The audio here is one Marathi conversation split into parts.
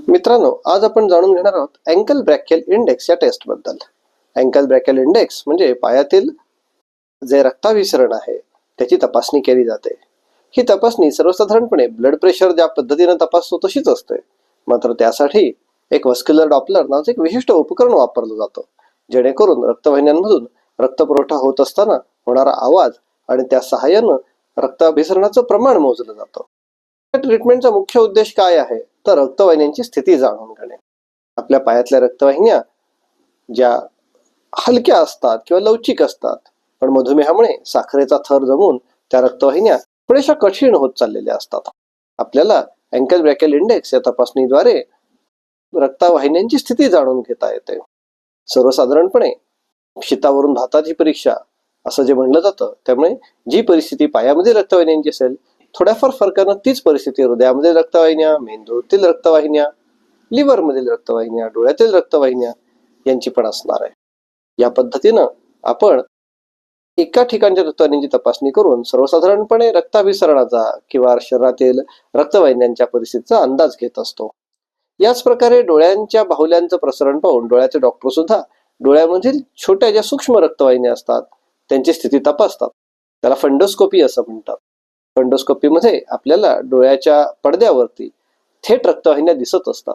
मित्रांनो, आज आपण जाणून घेणार आहोत अँकल ब्रॅकियल इंडेक्स या टेस्ट बद्दल. अँकल ब्रॅकियल इंडेक्स म्हणजे पायातील जे रक्ताभिसरण आहे त्याची तपासणी केली जाते. ही तपासणी सर्वसाधारणपणे ब्लड प्रेशर ज्या पद्धतीने तपासतो तशीच असते, मात्र त्यासाठी एक व्हस्क्युलर डॉपलर नावाचे एक विशिष्ट उपकरण वापरलं जातं, जेणेकरून रक्तवाहिन्यांमधून रक्तपुरवठा होत असताना होणारा आवाज आणि त्या सहाय्यानं रक्ताभिसरणाचं प्रमाण मोजलं जातं. या ट्रीटमेंटचा मुख्य उद्देश काय आहे, तर रक्तवाहिन्यांची स्थिती जाणून घेणे. आपल्या पायातल्या रक्तवाहिन्या ज्या हलक्या असतात किंवा लवचिक असतात, पण मधुमेहामुळे साखरेचा थर जमून त्या रक्तवाहिन्या थोड्याशा कठीण होत चाललेल्या असतात. आपल्याला अँकल ब्रॅकियल इंडेक्स या तपासणीद्वारे रक्तवाहिन्यांची स्थिती जाणून घेता येते. सर्वसाधारणपणे शीतावरून भाताची परीक्षा असं जे म्हणलं जातं, त्यामुळे जी परिस्थिती पायामध्ये रक्तवाहिन्यांची असेल, थोड्याफार फरकानं तीच परिस्थिती हृदयामधील रक्तवाहिन्या, मेंदूतील रक्तवाहिन्या, लिव्हर मधील रक्तवाहिन्या, डोळ्यातील रक्तवाहिन्या यांची पण असणार आहे. या पद्धतीनं आपण एका ठिकाणच्या रक्तवाहिन्यांची तपासणी करून सर्वसाधारणपणे रक्ताभिसरणाचा किंवा शरीरातील रक्तवाहिन्यांच्या परिस्थितीचा अंदाज घेत असतो. याच प्रकारे डोळ्यांच्या बाहुल्यांचं प्रसरण पाहून डोळ्याचे डॉक्टर सुद्धा डोळ्यामधील छोट्या ज्या सूक्ष्म रक्तवाहिन्या असतात त्यांची स्थिती तपासतात. त्याला फंडोस्कोपी असं म्हणतात. फंडोस्कोपीमध्ये आपल्याला डोळ्याच्या पडद्यावरती थेट रक्तवाहिन्या दिसत असतात.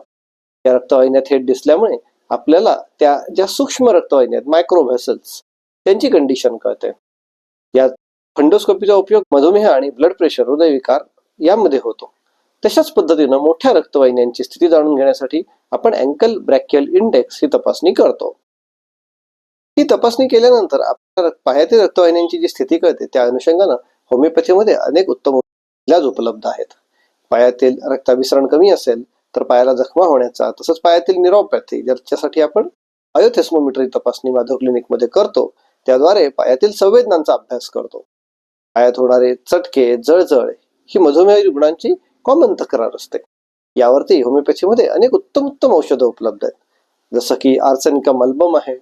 या रक्तवाहिन्या थेट दिसल्यामुळे आपल्याला त्या ज्या सूक्ष्म रक्तवाहिन्या आहेत, मायक्रो व्हेसल्स, त्यांची कंडिशन कळते. या फंडोस्कोपीचा उपयोग मधुमेह आणि ब्लड प्रेशर, हृदयविकार यामध्ये होतो. तशाच पद्धतीनं मोठ्या रक्तवाहिन्यांची स्थिती जाणून घेण्यासाठी आपण अँकल ब्रॅकियल इंडेक्स ही तपासणी करतो. ही तपासणी केल्यानंतर आपल्या पायातील रक्तवाहिन्यांची जी स्थिती कळते, त्या अनुषंगानं होमिओपॅथीमध्ये अनेक उत्तम इलाज उपलब्ध आहेत. पायातील रक्ताभिसरण कमी असेल तर पायाला जखमा होण्याचा, तसंच पायातील न्यूरोपॅथी ज्याच्यासाठी आपण बायोथेर्मोमीटर तपासणी माधव क्लिनिकमध्ये करतो, त्याद्वारे पायातील संवेदनांचा अभ्यास करतो. पायात होणारे चटके, जळजळ ही मधुमेह रुग्णांची कॉमन तक्रार असते. यावरती होमिओपॅथीमध्ये अनेक उत्तम औषधं उपलब्ध आहेत. जसं की आर्सेनिकम अल्बम आहे,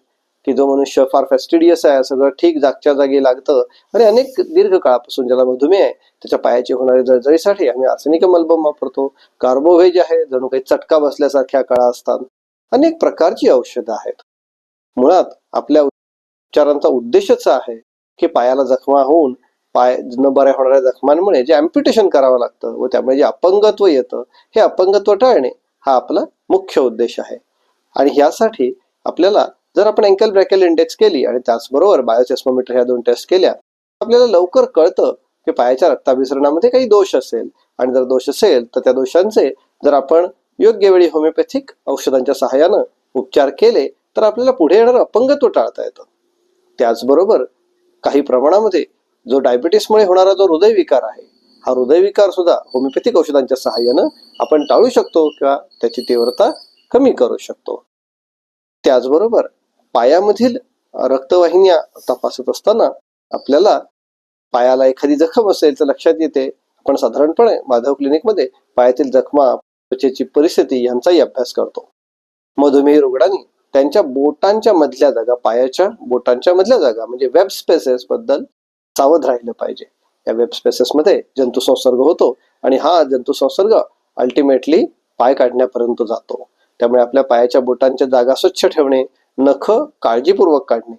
की जो मनुष्य फार फॅस्टिडियस आहे, सगळं ठीक जागच्या जागी लागतं आणि अनेक दीर्घ काळापासून ज्याला मधुमेह आहे त्याच्या पायाची होणारी जळजळीसाठी आम्ही आर्सेनिकम अल्बम वापरतो. कार्बोव्हेज आहे, जणू काही चटका बसल्यासारख्या कळा असतात. अनेक प्रकारची औषधं आहेत. मुळात आपल्या उपचारांचा उद्देशच आहे की पायाला जखमा होऊन पाय न बऱ्या होणाऱ्या जखमांमुळे जे अम्प्युटेशन करावं लागतं व त्यामुळे जे अपंगत्व येतं, हे अपंगत्व टाळणे हा आपला मुख्य उद्देश आहे. आणि ह्यासाठी आपल्याला जर आपण अँकल ब्रॅकियल इंडेक्स केली आणि त्याचबरोबर बायोथेर्मोमीटर ह्या दोन टेस्ट केल्या, आपल्याला लवकर कळतं की पायाच्या रक्ताभिसरणामध्ये काही दोष असेल, आणि जर दोष असेल तर त्या दोषांचे जर आपण योग्य वेळी होमिओपॅथिक औषधांच्या सहाय्यानं उपचार केले तर आपल्याला पुढे येणारं अपंगत्व टाळता येतं. त्याचबरोबर काही प्रमाणामध्ये जो डायबिटीसमुळे होणारा जो हृदयविकार आहे, हा हृदयविकार सुद्धा होमिओपॅथिक औषधांच्या सहाय्यानं आपण टाळू शकतो किंवा त्याची तीव्रता कमी करू शकतो. त्याचबरोबर पायामधील रक्तवाहिन्या तपासत असताना आपल्याला पायाला एखादी जखम असेल तर लक्षात येते. आपण साधारणपणे माधव क्लिनिकमध्ये पायातील जखमा, त्वचेची परिस्थिती यांचाही अभ्यास करतो. मधुमेही रुग्णांनी त्यांच्या बोटांच्या मधल्या जागा, पायाच्या बोटांच्या मधल्या जागा म्हणजे वेब स्पेसेस बद्दल सावध राहिलं पाहिजे. या वेब स्पेसेस मध्ये जंतू संसर्ग होतो आणि हा जंतू संसर्ग अल्टिमेटली पाय काढण्यापर्यंत जातो. त्यामुळे आपल्या पायाच्या बोटांच्या जागा स्वच्छ ठेवणे, नख काळजीपूर्वक काढणे.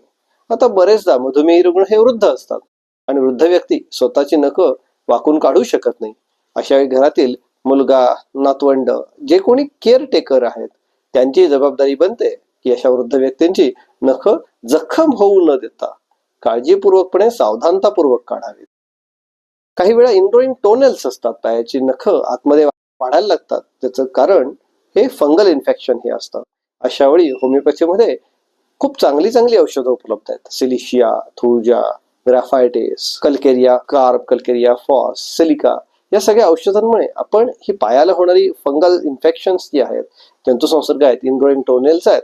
आता बरेचदा मधुमेही रुग्ण हे वृद्ध असतात आणि वृद्ध व्यक्ती स्वतःची नख वाकून काढू शकत नाही. अशा वेळी घरातील मुलगा, नातवंड, जे कोणी केअर टेकर आहेत त्यांची जबाबदारी बनते की अशा वृद्ध व्यक्तींची नख जखम होऊ न देता काळजीपूर्वकपणे, सावधानतापूर्वक काढावीत. काही वेळा इनग्रोइंग टोनेल्स असतात, पायाची नख आतमध्ये वाढायला लागतात. त्याचं कारण हे फंगल इन्फेक्शन हे असतं. अशा वेळी होमिओपॅथीमध्ये खूप चांगली औषधं उपलब्ध आहेत. सिलिशिया, थुर्जा, ग्राफायटिस, कल्केरिया कार्प, कल्केरिया फॉस, सिलिका या सगळ्या औषधांमुळे आपण ही पायाला होणारी फंगल इन्फेक्शन्स जी आहेत, जंतुसंसर्ग आहेत, इनग्रोइंग टोनेल्स आहेत,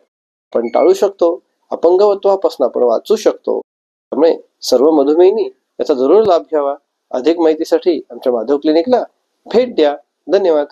आपण टाळू शकतो. अपंगत्वापासून आपण वाचू शकतो. त्यामुळे सर्व मधुमेहींनी याचा जरूर लाभ घ्यावा. अधिक माहितीसाठी आमच्या माधव क्लिनिकला भेट द्या. धन्यवाद.